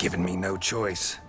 given me no choice.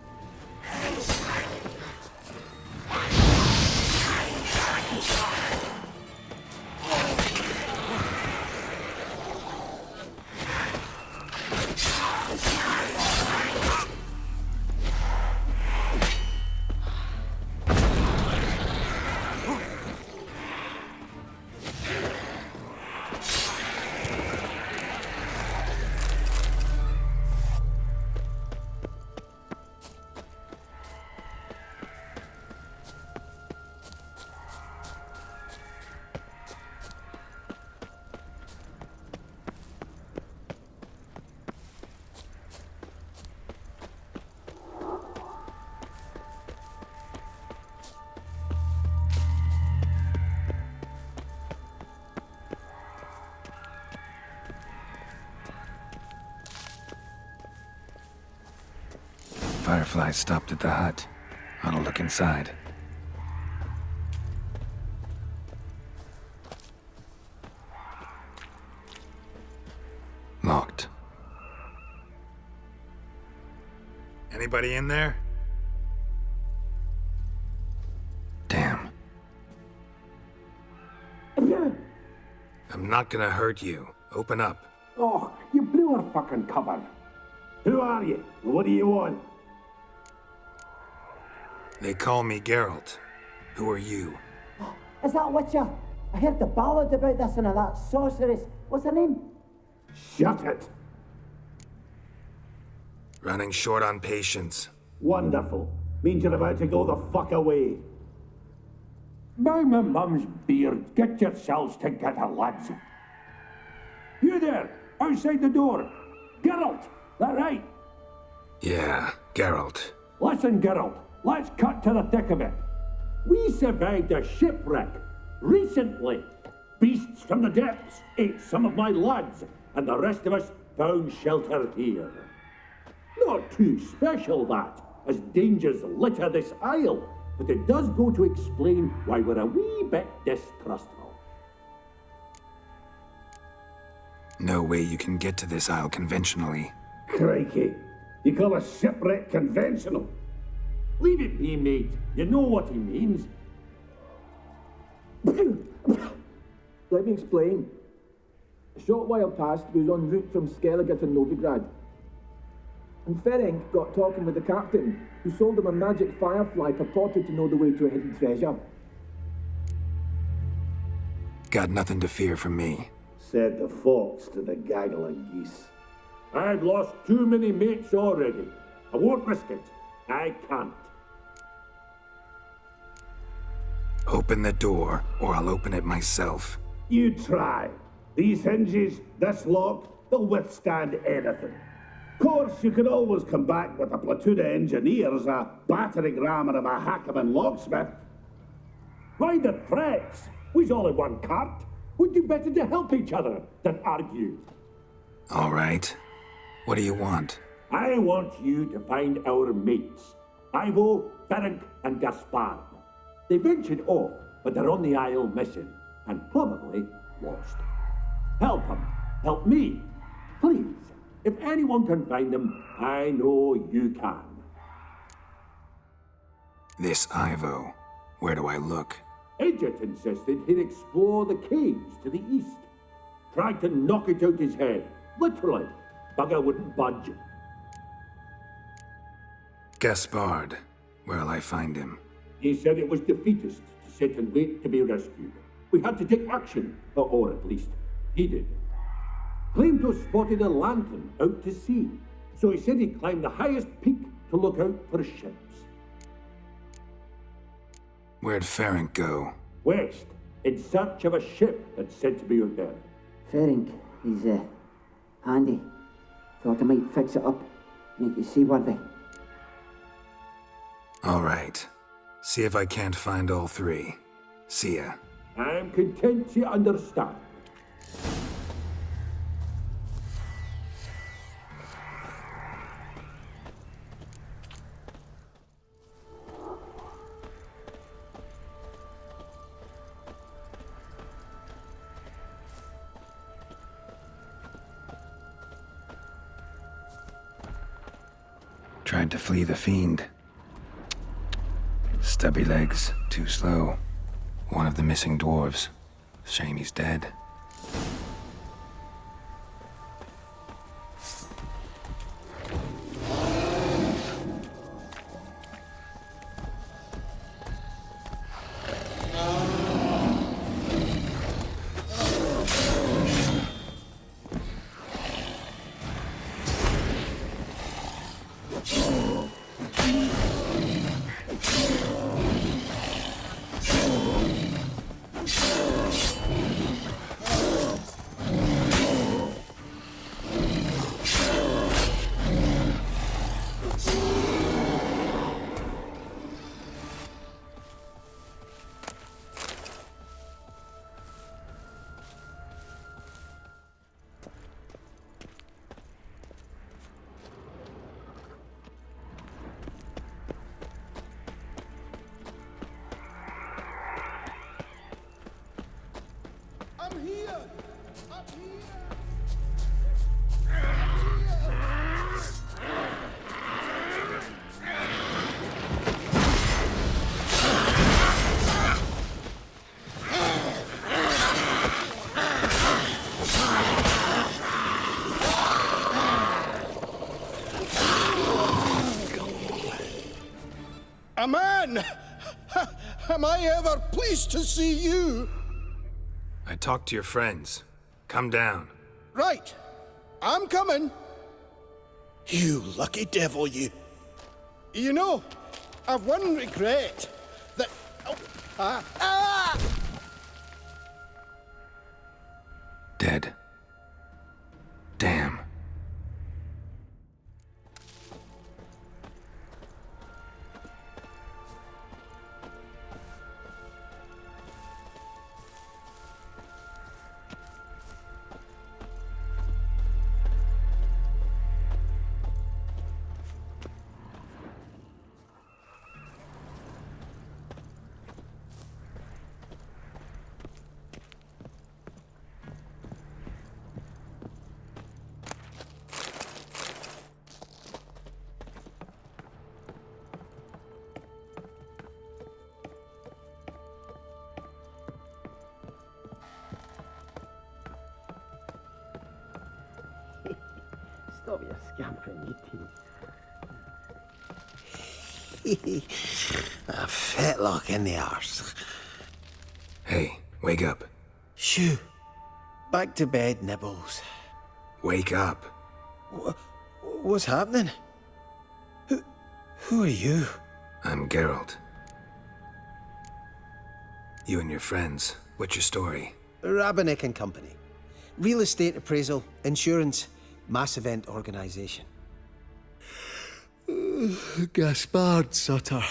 Firefly stopped at the hut. I'll look inside. Locked. Anybody in there? Damn. I'm not gonna hurt you. Open up. Oh, you blew our fucking cover. Who are you? What do you want? They call me Geralt. Who are you? Is that Witcher? I heard the ballad about this and that sorceress. What's her name? Shut it. Running short on patience. Wonderful. Means you're about to go the fuck away. By my mum's beard, get yourselves together, lads. You there, outside the door. Geralt, that right? Yeah, Geralt. Listen, Geralt, let's cut to the thick of it. We survived a shipwreck recently. Beasts from the depths ate some of my lads, and the rest of us found shelter here. Not too special, that, as dangers litter this isle, but it does go to explain why we're a wee bit distrustful. No way you can get to this isle conventionally. Crikey, you call a shipwreck conventional? Leave it be, mate. You know what he means. Let me explain. A short while past, we was en route from Skellige to Novigrad. And Ferenc got talking with the captain, who sold him a magic firefly purported to know the way to a hidden treasure. Got nothing to fear from me. Said the fox to the gaggle of geese. I've lost too many mates already. I won't risk it. I can't. Open the door, or I'll open it myself. You try. These hinges, this lock, they'll withstand anything. Of course, you could always come back with a platoon of engineers, a battering ram and a Hackman locksmith. Why the threats? We's all in one cart. We'd do better to help each other than argue. All right. What do you want? I want you to find our mates. Ivo, Ferenc, and Gaspard. They ventured off, but they're on the Isle missing, and probably lost. Help them. Help me. Please. If anyone can find them, I know you can. This Ivo. Where do I look? Edget insisted he'd explore the caves to the east. Tried to knock it out his head. Literally. Bugger wouldn't budge. Gaspard. Where'll I find him? He said it was defeatist to sit and wait to be rescued. We had to take action, or at least, he did. Claimed to have spotted a lantern out to sea, so he said he'd climb the highest peak to look out for ships. Where'd Ferenc go? West, in search of a ship that's said to be out there. Ferenc, he's handy. Thought I might fix it up, make it seaworthy. All right. See if I can't find all three. See ya. I'm content you understand. Tried to flee the fiend. Stubby legs, too slow. One of the missing dwarves. Shame he's dead. A man! Am I ever pleased to see you? I talked to your friends. Come down. Right. I'm coming. You lucky devil, you. You know, I've one regret. That... Oh, Dead. Damn. Stop your scampering, you teeth. A fetlock in the arse. Hey, wake up. Shoo. Back to bed, Nibbles. Wake up. What's happening? Who are you? I'm Geralt. You and your friends, what's your story? Rabbinick and Company. Real estate appraisal, insurance, mass event organisation. Gaspard Sutter.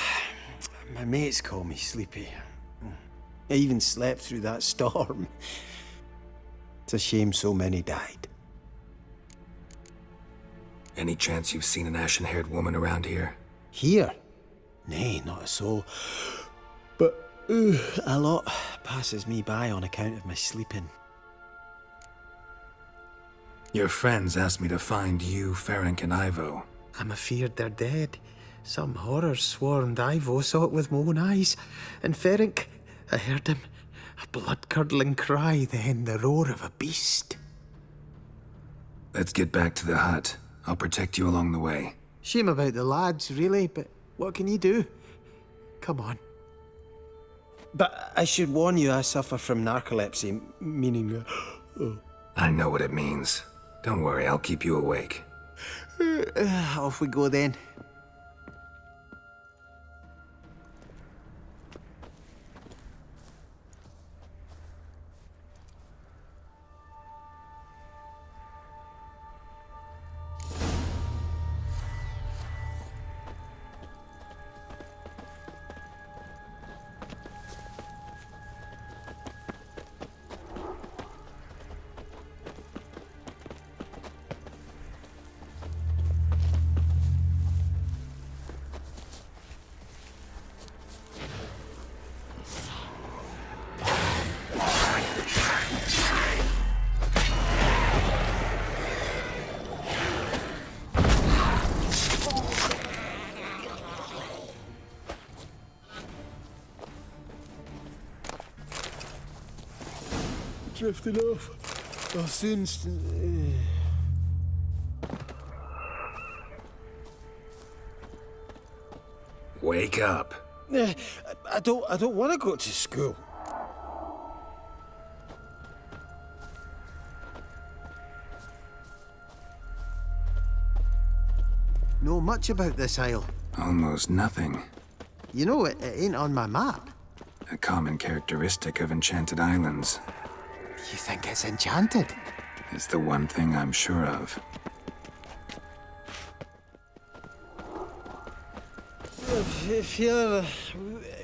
My mates call me Sleepy. I even slept through that storm. It's a shame so many died. Any chance you've seen an ashen-haired woman around here? Here? Nay, not a soul. But a lot passes me by on account of my sleeping. Your friends asked me to find you, Ferenc, and Ivo. I'm afeard they're dead. Some horrors swarmed Ivo, saw it with my own eyes. And Ferenc, I heard him. A blood-curdling cry, then the roar of a beast. Let's get back to the hut. I'll protect you along the way. Shame about the lads, really, but what can you do? Come on. But I should warn you, I suffer from narcolepsy, meaning... I know what it means. Don't worry, I'll keep you awake. Off we go then. drifting off. I'll soon... Wake up. I don't want to go to school. Know much about this isle? Almost nothing. You know, it ain't on my map. A common characteristic of enchanted islands. You think it's enchanted? It's the one thing I'm sure of. I feel a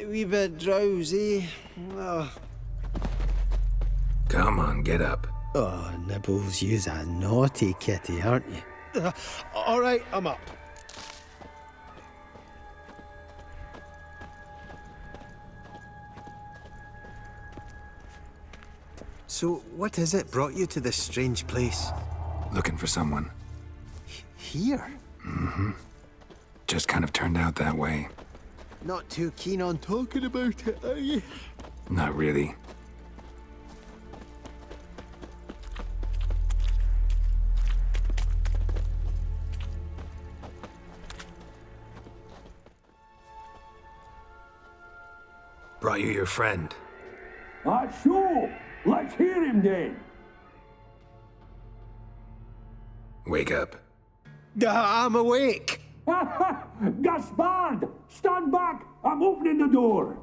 wee bit drowsy. Oh. Come on, get up. Oh, Nibbles, you's a naughty kitty, aren't you? All right, I'm up. So, what is it brought you to this strange place? Looking for someone. Here? Just kind of turned out that way. Not too keen on talking about it, are you? Not really. Brought you your friend. That's so. Let's hear him then. Wake up. I'm awake. Gaspard! Stand back! I'm opening the door.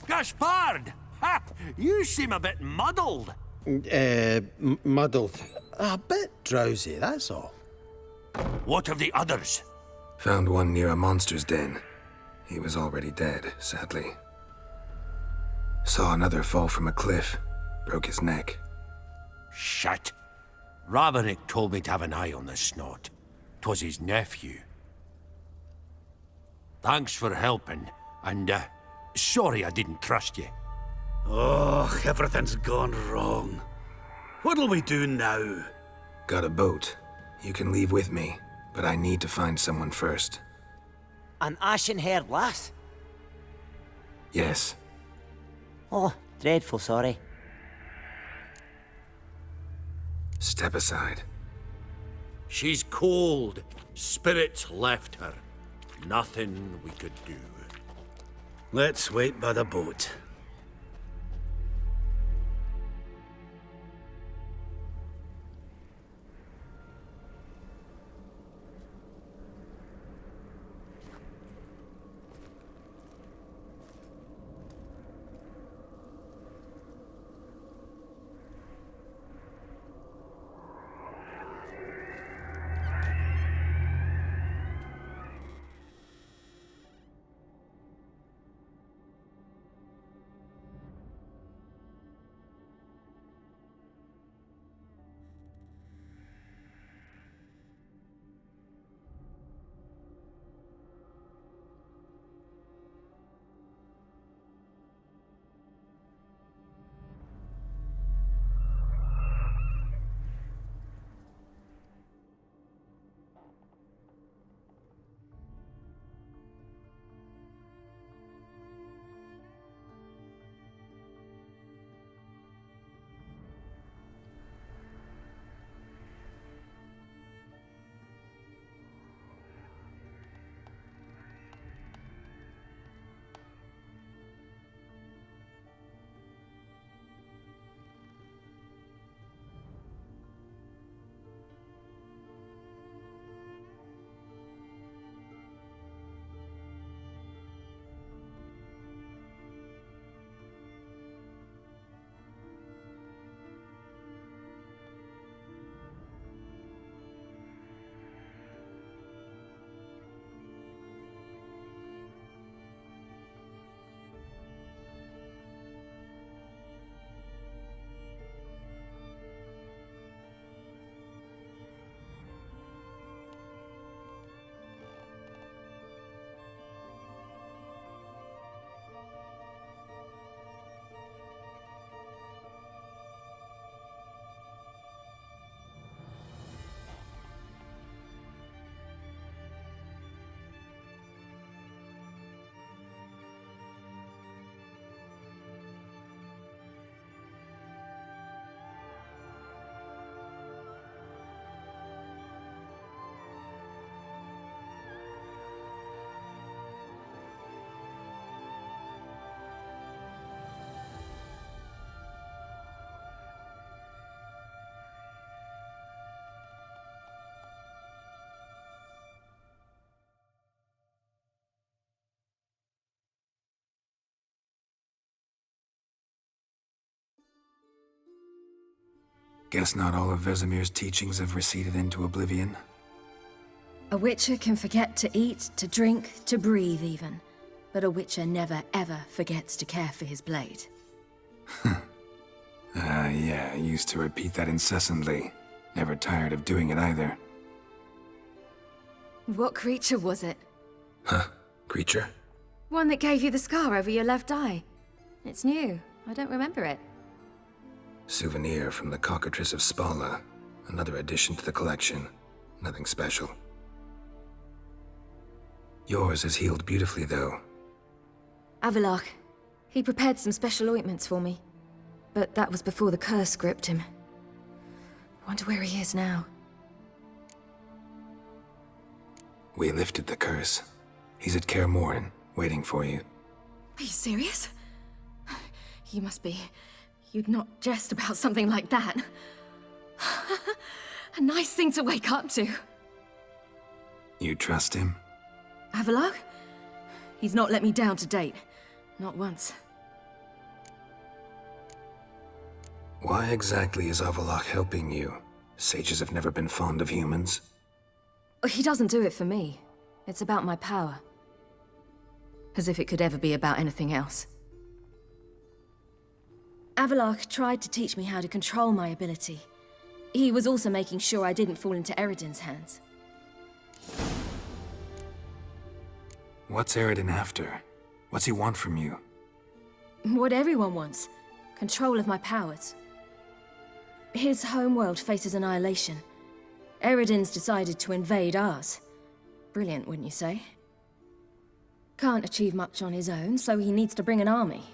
Gaspard! Ha! You seem a bit muddled. Muddled. A bit drowsy, that's all. What of the others? Found one near a monster's den. He was already dead, sadly. Saw another fall from a cliff. Broke his neck. Shit. Rabenik told me to have an eye on the snot. 'Twas his nephew. Thanks for helping, and, sorry I didn't trust you. Oh, everything's gone wrong. What'll we do now? Got a boat. You can leave with me, but I need to find someone first. An ashen-haired lass? Yes. Oh, dreadful sorry. Step aside. She's cold. Spirits left her. Nothing we could do. Let's wait by the boat. Guess not all of Vesemir's teachings have receded into oblivion. A witcher can forget to eat, to drink, to breathe even. But a witcher never ever forgets to care for his blade. Yeah, I used to repeat that incessantly. Never tired of doing it either. What creature was it? Huh? Creature? One that gave you the scar over your left eye. It's new. I don't remember it. Souvenir from the cockatrice of Spala. Another addition to the collection. Nothing special. Yours has healed beautifully, though. Avallac'h. He prepared some special ointments for me. But that was before the curse gripped him. Wonder where he is now. We lifted the curse. He's at Kaer Morhen, waiting for you. Are you serious? You must be. You'd not jest about something like that. A nice thing to wake up to. You trust him? Avallac'h? He's not let me down to date. Not once. Why exactly is Avallac'h helping you? Sages have never been fond of humans. He doesn't do it for me. It's about my power. As if it could ever be about anything else. Avallac'h tried to teach me how to control my ability. He was also making sure I didn't fall into Eredin's hands. What's Eredin after? What's he want from you? What everyone wants. Control of my powers. His homeworld faces annihilation. Eredin's decided to invade ours. Brilliant, wouldn't you say? Can't achieve much on his own, so he needs to bring an army.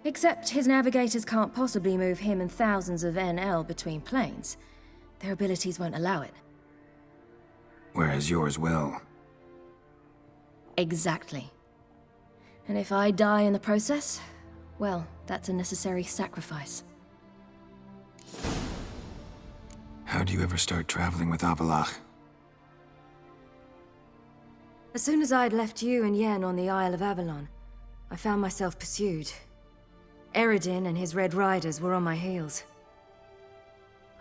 Except his navigators can't possibly move him and thousands of NL between planes. Their abilities won't allow it. Whereas yours will. Exactly. And if I die in the process, well, that's a necessary sacrifice. How'd you ever start traveling with Avallac'h? As soon as I'd left you and Yen on the Isle of Avalon, I found myself pursued. Eredin and his Red Riders were on my heels.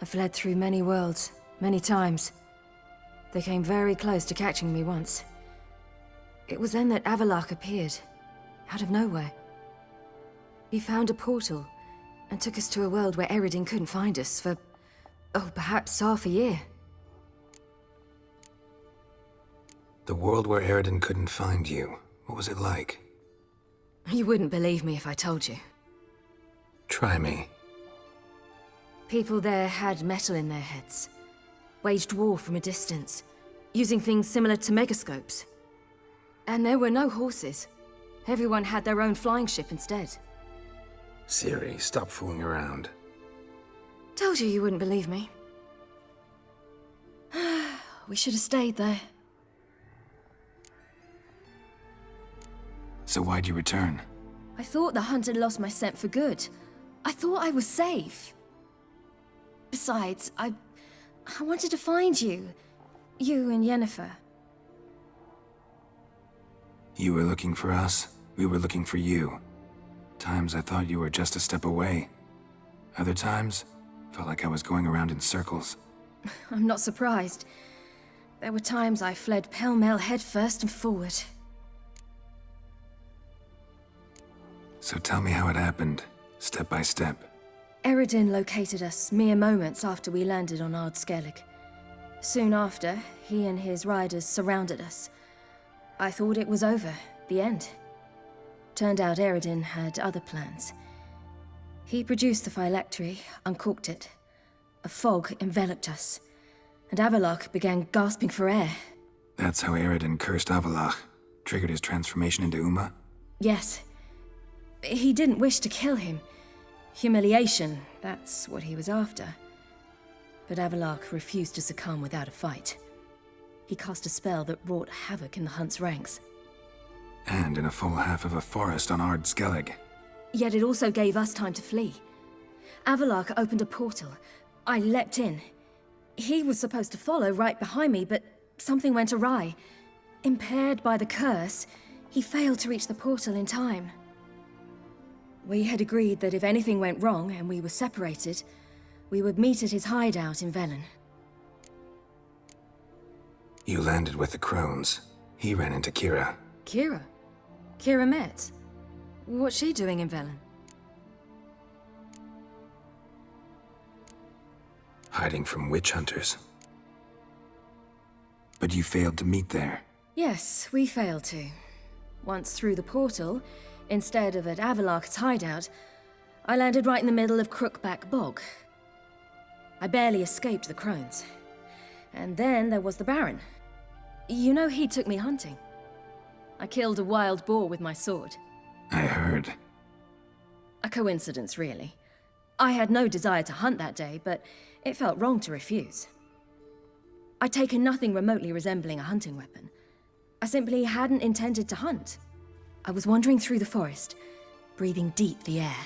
I fled through many worlds, many times. They came very close to catching me once. It was then that Avallac'h appeared, out of nowhere. He found a portal, and took us to a world where Eredin couldn't find us for, perhaps half a year. The world where Eredin couldn't find you, what was it like? You wouldn't believe me if I told you. Try me. People there had metal in their heads. Waged war from a distance, using things similar to megascopes. And there were no horses. Everyone had their own flying ship instead. Ciri, stop fooling around. Told you wouldn't believe me. We should have stayed there. So why'd you return? I thought the hunt had lost my scent for good. I thought I was safe. Besides, I wanted to find you. You and Yennefer. You were looking for us, we were looking for you. Times I thought you were just a step away. Other times, felt like I was going around in circles. I'm not surprised. There were times I fled pell-mell headfirst and forward. So tell me how it happened, step by step. Eredin located us mere moments after we landed on Ard Skellig. Soon after, he and his riders surrounded us. I thought it was over, the end. Turned out Eredin had other plans. He produced the phylactery, uncorked it. A fog enveloped us, and Avallac'h began gasping for air. That's how Eredin cursed Avallac'h, triggered his transformation into Uma? Yes. He didn't wish to kill him. Humiliation, that's what he was after. But Avallac'h refused to succumb without a fight. He cast a spell that wrought havoc in the hunt's ranks. And in a full half of a forest on Ard Skellig. Yet it also gave us time to flee. Avallac'h opened a portal. I leapt in. He was supposed to follow right behind me, but something went awry. Impaired by the curse, he failed to reach the portal in time. We had agreed that if anything went wrong and we were separated, We would meet at his hideout in Velen. You landed with the crones. He ran into Kira. Kira? Kira Metz? What's she doing in Velen? Hiding from witch hunters. But you failed to meet there. Yes, we failed to. Once through the portal, instead of at Avalok's hideout, I landed right in the middle of Crookback Bog. I barely escaped the crones. And then there was the Baron. You know, he took me hunting. I killed a wild boar with my sword. I heard. A coincidence, really. I had no desire to hunt that day, but it felt wrong to refuse. I'd taken nothing remotely resembling a hunting weapon. I simply hadn't intended to hunt. I was wandering through the forest, breathing deep the air.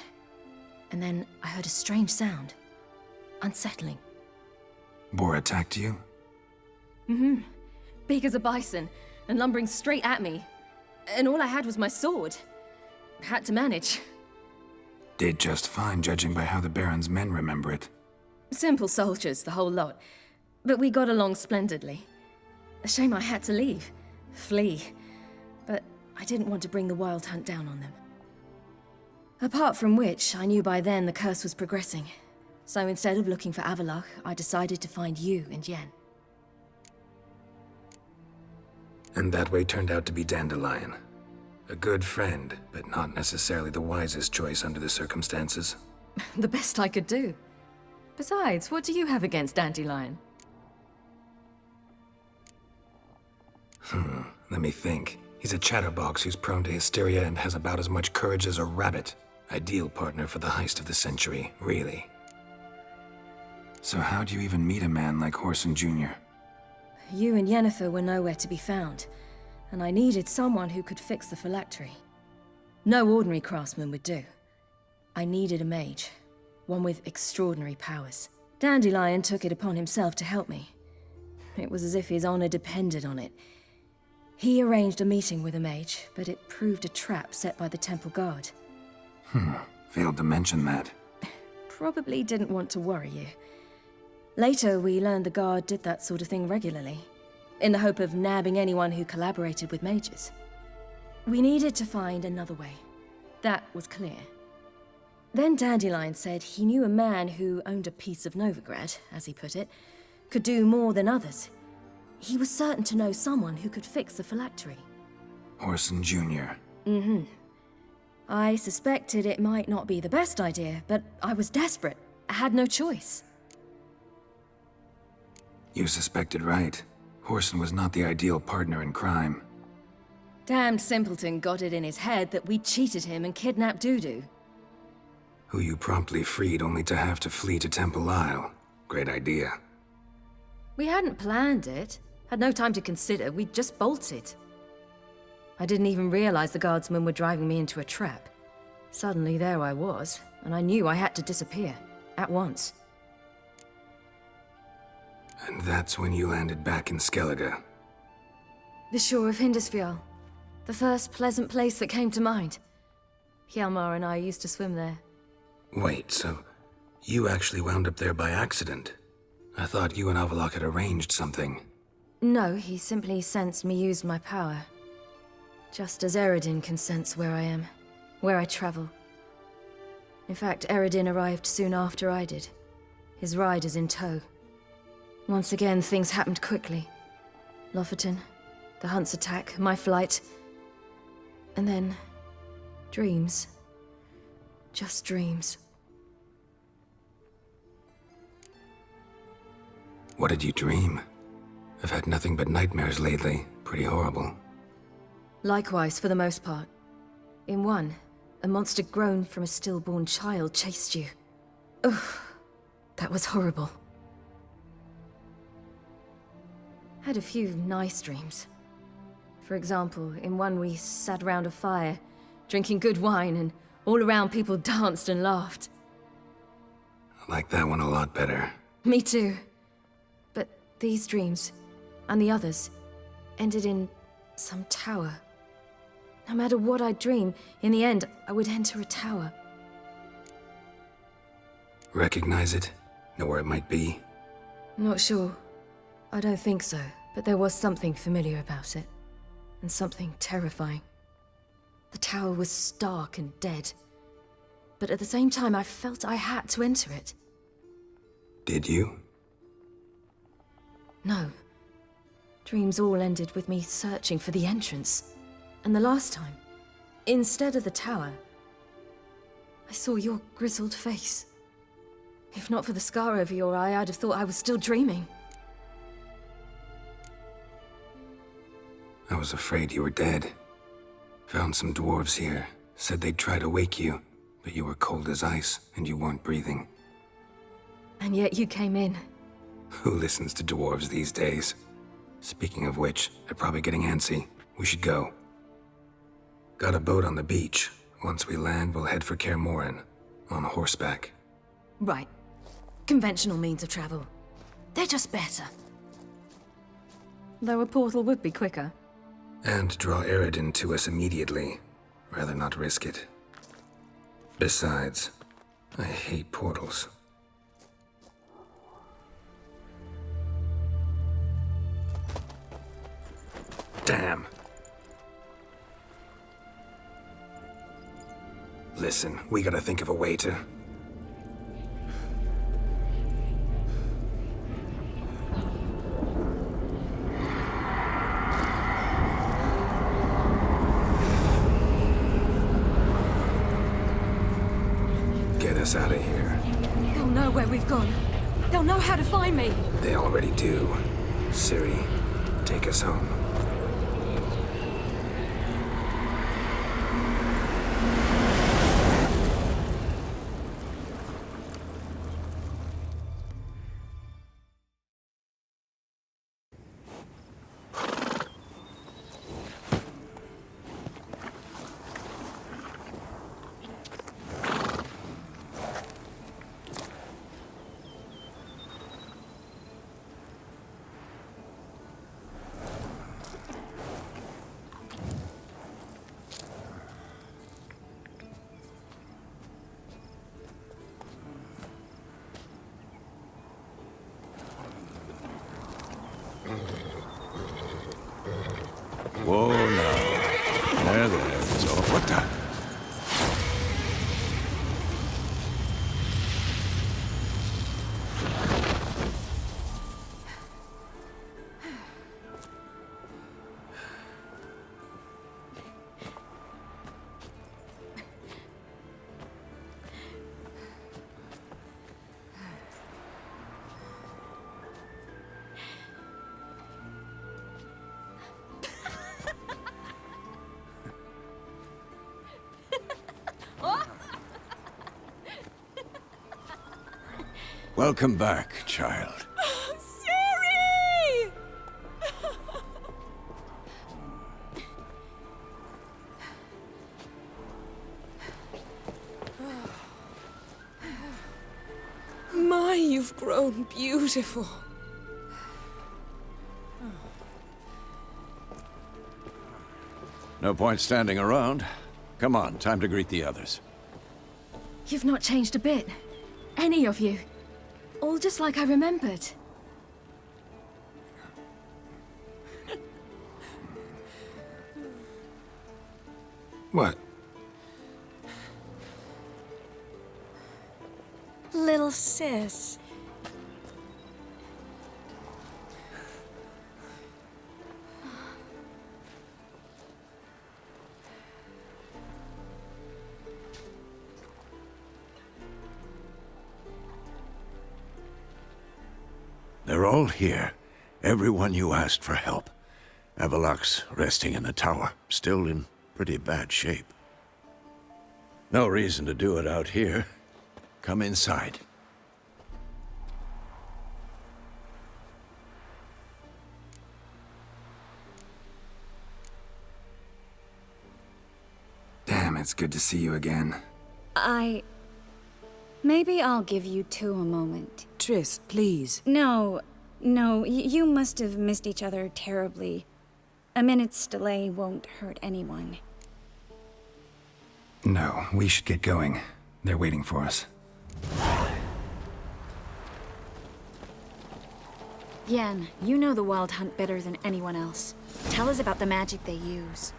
And then I heard a strange sound. Unsettling. Boar attacked you? Mm-hmm. Big as a bison, and lumbering straight at me. And all I had was my sword. Had to manage. Did just fine, judging by how the Baron's men remember it. Simple soldiers, the whole lot. But we got along splendidly. A shame I had to leave. Flee. But I didn't want to bring the wild hunt down on them. Apart from which, I knew by then the curse was progressing. So instead of looking for Avalok, I decided to find you and Yen. And that way turned out to be Dandelion. A good friend, but not necessarily the wisest choice under the circumstances. The best I could do. Besides, what do you have against Dandelion? Let me think. He's a chatterbox who's prone to hysteria and has about as much courage as a rabbit. Ideal partner for the heist of the century, really. So how'd you even meet a man like Horson Jr.? You and Yennefer were nowhere to be found, and I needed someone who could fix the phylactery. No ordinary craftsman would do. I needed a mage, one with extraordinary powers. Dandelion took it upon himself to help me. It was as if his honor depended on it. He arranged a meeting with a mage, but it proved a trap set by the temple guard. Failed to mention that. Probably didn't want to worry you. Later, we learned the guard did that sort of thing regularly, in the hope of nabbing anyone who collaborated with mages. We needed to find another way. That was clear. Then Dandelion said he knew a man who owned a piece of Novigrad, as he put it, could do more than others. He was certain to know someone who could fix the phylactery. Horson Jr. Mm-hmm. I suspected it might not be the best idea, but I was desperate. I had no choice. You suspected right. Horson was not the ideal partner in crime. Damned simpleton got it in his head that we'd cheated him and kidnapped Dudu. Who you promptly freed only to have to flee to Temple Isle. Great idea. We hadn't planned it. Had no time to consider. We just bolted. I didn't even realize the guardsmen were driving me into a trap. Suddenly there I was, and I knew I had to disappear. At once. And that's when you landed back in Skellige. The shore of Hindisfjall. The first pleasant place that came to mind. Hjalmar and I used to swim there. Wait, so you actually wound up there by accident? I thought you and Avalok had arranged something. No, he simply sensed me used my power. Just as Eredin can sense where I am, where I travel. In fact, Eredin arrived soon after I did, his riders in tow. Once again, things happened quickly. Lofoten, the hunt's attack, my flight. And then, dreams. Just dreams. What did you dream? I've had nothing but nightmares lately. Pretty horrible. Likewise, for the most part. In one, a monster grown from a stillborn child chased you. Ugh, that was horrible. Had a few nice dreams. For example, in one we sat around a fire, drinking good wine, and all around people danced and laughed. I like that one a lot better. Me too. But these dreams, and the others, ended in some tower. No matter what I dream, in the end, I would enter a tower. Recognize it? Know where it might be? Not sure. I don't think so, but there was something familiar about it. And something terrifying. The tower was stark and dead. But at the same time, I felt I had to enter it. Did you? No. Dreams all ended with me searching for the entrance. And the last time, instead of the tower, I saw your grizzled face. If not for the scar over your eye, I'd have thought I was still dreaming. I was afraid you were dead. Found some dwarves here. Said they'd try to wake you, but you were cold as ice and you weren't breathing. And yet you came in. Who listens to dwarves these days? Speaking of which, they're probably getting antsy. We should go. Got a boat on the beach. Once we land, we'll head for Kaer Morhen. On horseback. Right. Conventional means of travel. They're just better. Though a portal would be quicker. And draw Eredin to us immediately. Rather not risk it. Besides, I hate portals. Damn. Listen, we gotta think of a way to... Get us out of here. They'll know where we've gone. They'll know how to find me. They already do. Ciri, take us home. Whoa, now. There. So, what the? Welcome back, child. Ciri! My, you've grown beautiful. No point standing around. Come on, time to greet the others. You've not changed a bit. Any of you. All just like I remembered. What? Little sis. They're all here. Everyone you asked for help. Avalok's resting in the tower, still in pretty bad shape. No reason to do it out here. Come inside. Damn, it's good to see you again. Maybe I'll give you two a moment. Triss, please. No, you must have missed each other terribly. A minute's delay won't hurt anyone. No, we should get going. They're waiting for us. Yen, you know the Wild Hunt better than anyone else. Tell us about the magic they use.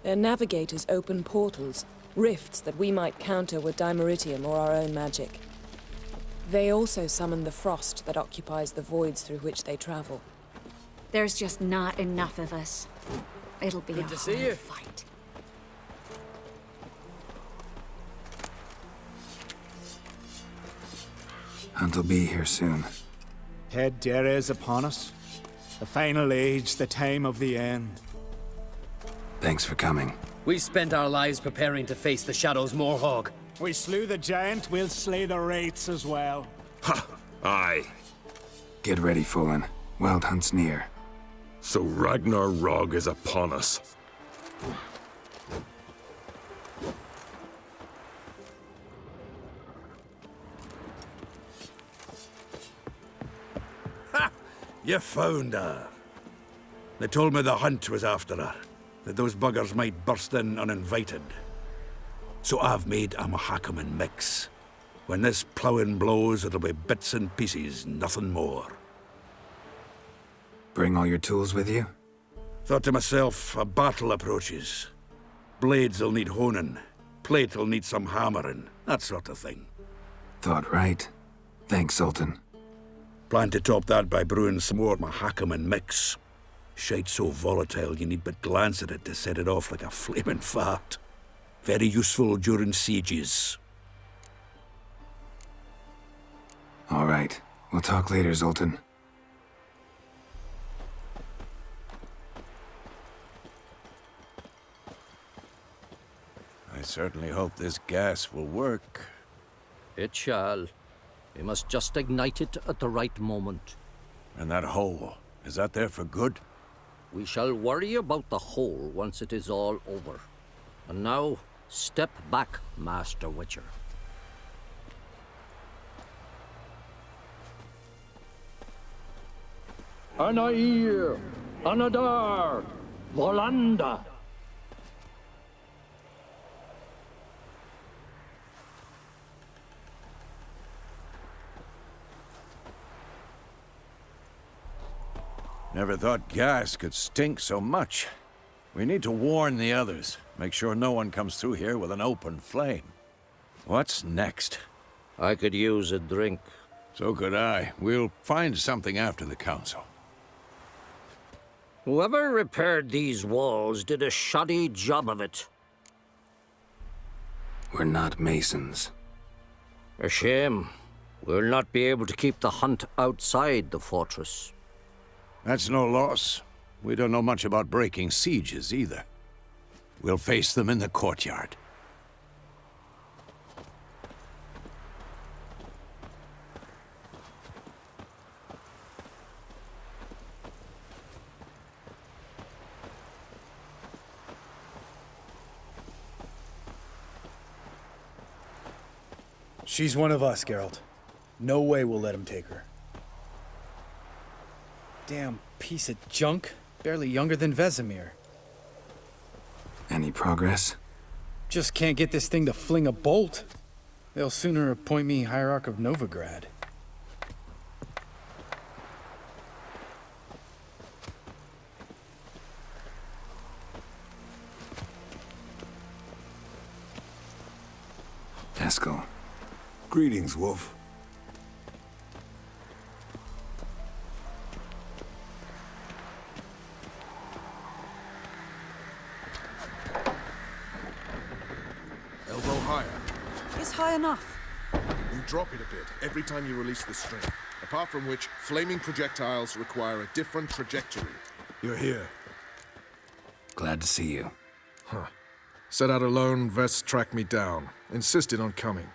Their navigators open portals, rifts that we might counter with dimeritium or our own magic. They also summon the frost that occupies the voids through which they travel. There's just not enough of us. It'll be a hard fight. Hunt'll be here soon. Head Dere is upon us. The final age, the time of the end. Thanks for coming. We spent our lives preparing to face the Shadow's Moorhog. We slew the giant, we'll slay the wraiths as well. Ha! Aye. Get ready, Fullen. Wild Hunt's near. So Ragnarok is upon us. Ha! You found her. They told me the hunt was after her, that those buggers might burst in uninvited. So I've made a Mahakaman mix. When this ploughing blows, it'll be bits and pieces, nothing more. Bring all your tools with you? Thought to myself, a battle approaches. Blades will need honing, plate will need some hammering, that sort of thing. Thought right. Thanks, Sultan. Plan to top that by brewing some more Mahakaman mix. Shite so volatile you need but glance at it to set it off like a flaming fart. Very useful during sieges. All right. We'll talk later, Zoltan. I certainly hope this gas will work. It shall. We must just ignite it at the right moment. And that hole, is that there for good? We shall worry about the hole once it is all over. And now, step back, Master Witcher. Anair, Anadar, Volanda. Never thought gas could stink so much. We need to warn the others. Make sure no one comes through here with an open flame. What's next? I could use a drink. So could I. We'll find something after the council. Whoever repaired these walls did a shoddy job of it. We're not masons. A shame. We'll not be able to keep the hunt outside the fortress. That's no loss. We don't know much about breaking sieges, either. We'll face them in the courtyard. She's one of us, Geralt. No way we'll let him take her. Damn piece of junk. Barely younger than Vesemir. Any progress? Just can't get this thing to fling a bolt. They'll sooner appoint me Hierarch of Novigrad. Eskel. Greetings, Wolf. Elbow higher. It's high enough. You drop it a bit every time you release the string. Apart from which, flaming projectiles require a different trajectory. You're here. Glad to see you. Huh. Set out alone, Vest tracked me down. Insisted on coming.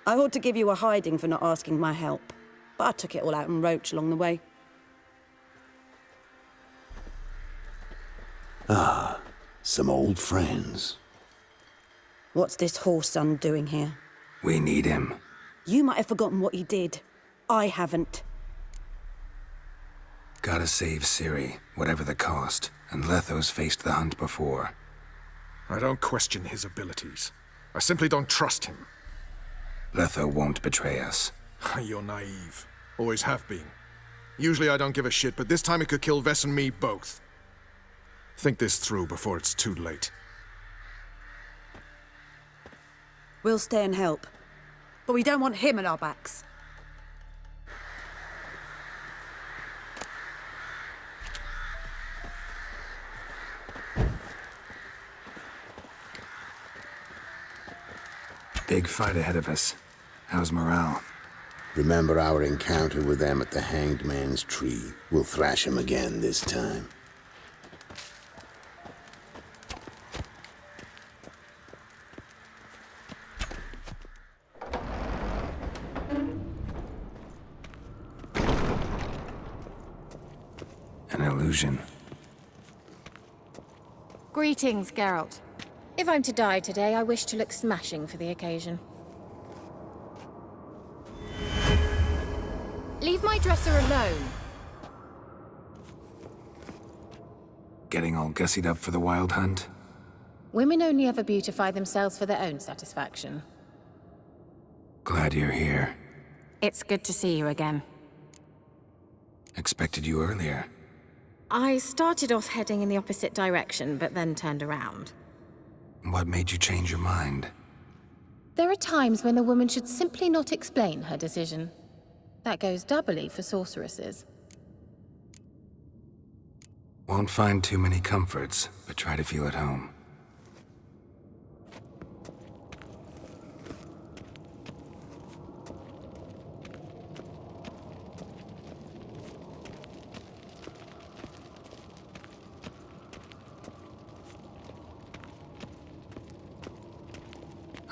I ought to give you a hiding for not asking my help, but I took it all out in Roach along the way. Ah, some old friends. What's this horse son doing here? We need him. You might have forgotten what he did. I haven't. Gotta save Ciri, whatever the cost, and Letho's faced the hunt before. I don't question his abilities. I simply don't trust him. Letho won't betray us. You're naive. Always have been. Usually I don't give a shit, but this time it could kill Vess and me both. Think this through before it's too late. We'll stay and help. But we don't want him at our backs. Big fight ahead of us. How's morale? Remember our encounter with them at the Hanged Man's Tree. We'll thrash him again this time. An illusion. Greetings, Geralt. If I'm to die today, I wish to look smashing for the occasion. Leave my dresser alone. Getting all gussied up for the wild hunt? Women only ever beautify themselves for their own satisfaction. Glad you're here. It's good to see you again. Expected you earlier. I started off heading in the opposite direction, but then turned around. What made you change your mind? There are times when a woman should simply not explain her decision. That goes doubly for sorceresses. Won't find too many comforts, but try to feel at home.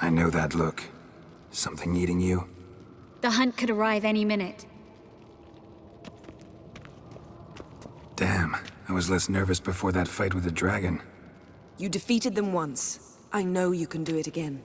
I know that look. Something eating you? The hunt could arrive any minute. Damn, I was less nervous before that fight with the dragon. You defeated them once. I know you can do it again.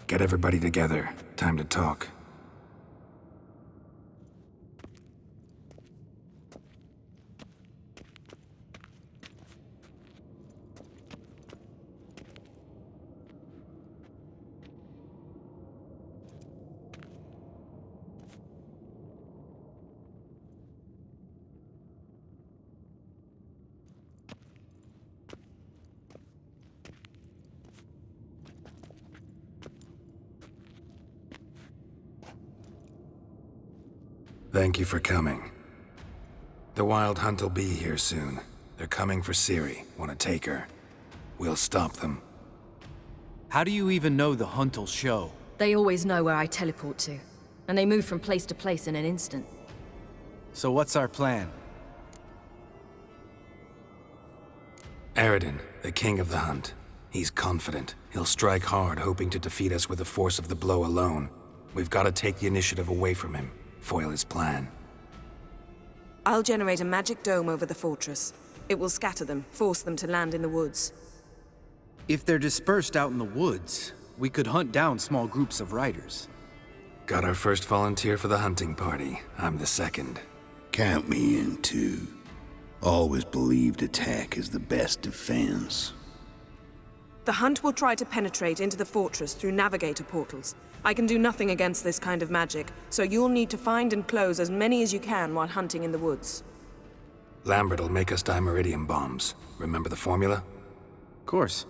Get everybody together. Time to talk. Thank you for coming. The Wild Hunt will be here soon. They're coming for Ciri. Want to take her. We'll stop them. How do you even know the hunt will show? They always know where I teleport to. And they move from place to place in an instant. So what's our plan? Eredin, the king of the hunt. He's confident. He'll strike hard, hoping to defeat us with the force of the blow alone. We've got to take the initiative away from him. Foil his plan. I'll generate a magic dome over the fortress. It will scatter them, force them to land in the woods. If they're dispersed out in the woods, we could hunt down small groups of riders. Got our first volunteer for the hunting party. I'm the second. Count me in, too. Always believed attack is the best defense. The hunt will try to penetrate into the fortress through navigator portals. I can do nothing against this kind of magic, so you'll need to find and close as many as you can while hunting in the woods. Lambert'll make us dimeridium bombs. Remember the formula? Of course.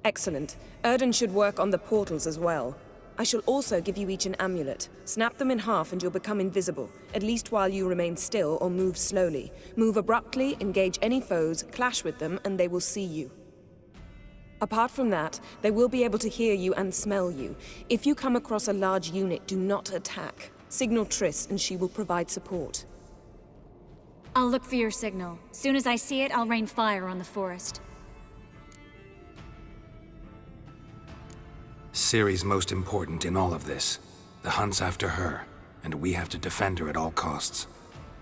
Excellent. Erden should work on the portals as well. I shall also give you each an amulet. Snap them in half and you'll become invisible, at least while you remain still or move slowly. Move abruptly, engage any foes, clash with them, and they will see you. Apart from that, they will be able to hear you and smell you. If you come across a large unit, do not attack. Signal Triss and she will provide support. I'll look for your signal. Soon as I see it, I'll rain fire on the forest. Ciri's most important in all of this. The hunt's after her, and we have to defend her at all costs.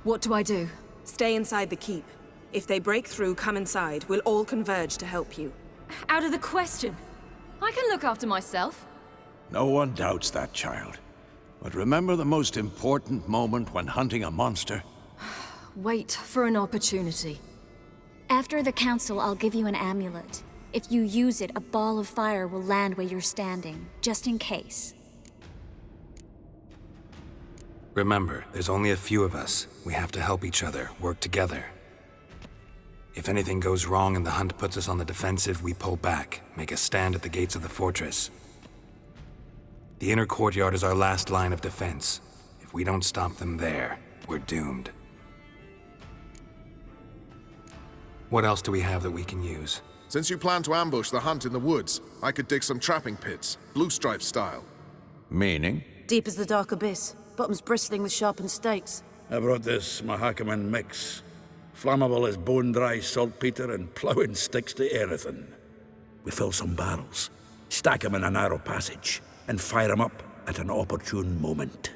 What do I do? Stay inside the keep. If they break through, come inside. We'll all converge to help you. Out of the question. I can look after myself. No one doubts that, child. But remember the most important moment when hunting a monster? Wait for an opportunity. After the council, I'll give you an amulet. If you use it, a ball of fire will land where you're standing, just in case. Remember, there's only a few of us. We have to help each other, work together. If anything goes wrong and the hunt puts us on the defensive, we pull back, make a stand at the gates of the fortress. The inner courtyard is our last line of defense. If we don't stop them there, we're doomed. What else do we have that we can use? Since you plan to ambush the hunt in the woods, I could dig some trapping pits, blue stripe style. Meaning? Deep as the dark abyss, bottoms bristling with sharpened stakes. I brought this Mahakaman mix. Flammable as bone-dry saltpeter and ploughing sticks to anything. We fill some barrels, stack them in a narrow passage, and fire them up at an opportune moment.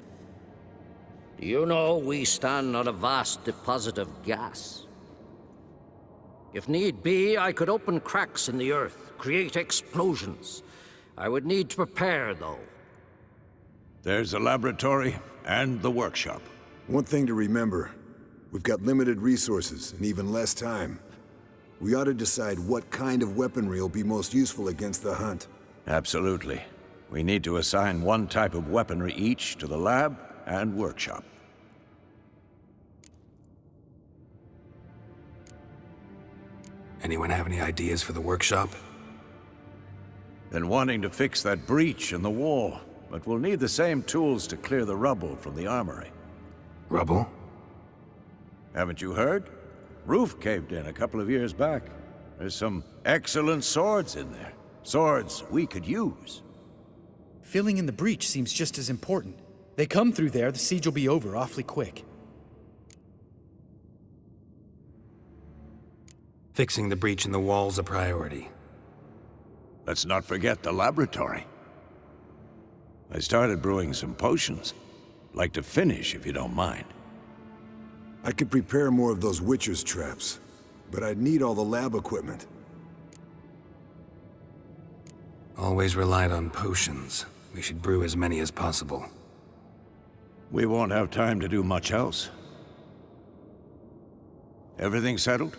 You know, we stand on a vast deposit of gas. If need be, I could open cracks in the earth, create explosions. I would need to prepare, though. There's a laboratory and the workshop. One thing to remember, we've got limited resources and even less time. We ought to decide what kind of weaponry will be most useful against the hunt. Absolutely. We need to assign one type of weaponry each to the lab and workshop. Anyone have any ideas for the workshop? Been wanting to fix that breach in the wall, but we'll need the same tools to clear the rubble from the armory. Rubble? Haven't you heard? Roof caved in a couple of years back. There's some excellent swords in there. Swords we could use. Filling in the breach seems just as important. They come through there, the siege will be over awfully quick. Fixing the breach in the wall's a priority. Let's not forget the laboratory. I started brewing some potions. Like to finish, if you don't mind. I could prepare more of those Witcher's traps, but I'd need all the lab equipment. Always relied on potions. We should brew as many as possible. We won't have time to do much else. Everything settled?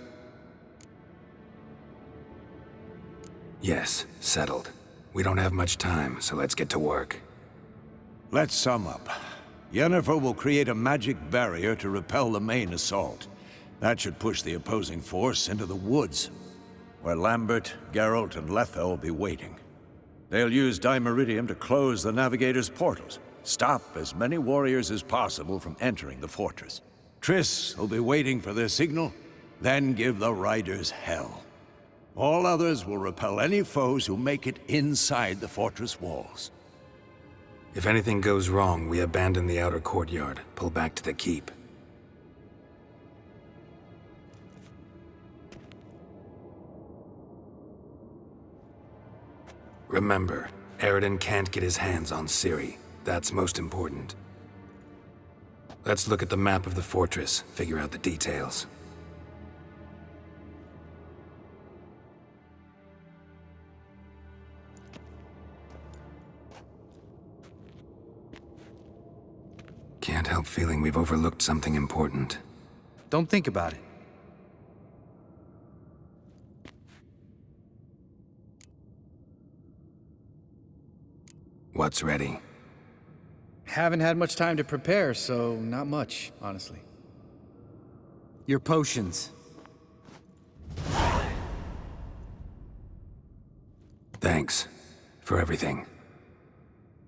Yes, settled. We don't have much time, so let's get to work. Let's sum up. Yennefer will create a magic barrier to repel the main assault. That should push the opposing force into the woods, where Lambert, Geralt, and Letha will be waiting. They'll use Dimeridium to close the Navigator's portals, stop as many warriors as possible from entering the fortress. Triss will be waiting for their signal, then give the riders hell. All others will repel any foes who make it inside the fortress walls. If anything goes wrong, we abandon the outer courtyard, pull back to the keep. Remember, Eredin can't get his hands on Ciri. That's most important. Let's look at the map of the fortress, figure out the details. Can't help feeling we've overlooked something important. Don't think about it. What's ready? Haven't had much time to prepare, so not much, honestly. Your potions. Thanks for everything.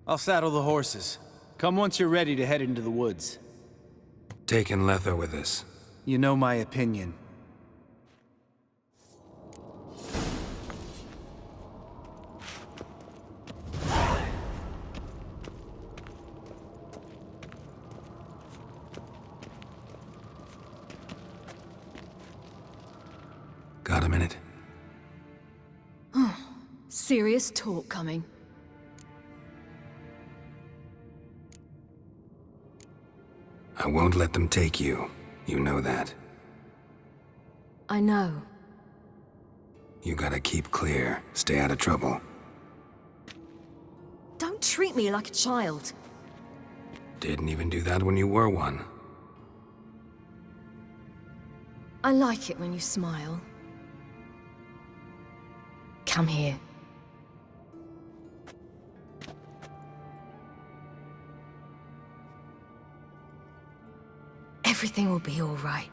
I'll saddle the horses. Come once you're ready to head into the woods. Taking Letha with us. You know my opinion. Got a minute? Serious talk coming. I won't let them take you. You know that. I know. You gotta keep clear. Stay out of trouble. Don't treat me like a child. Didn't even do that when you were one. I like it when you smile. Come here. Everything will be all right.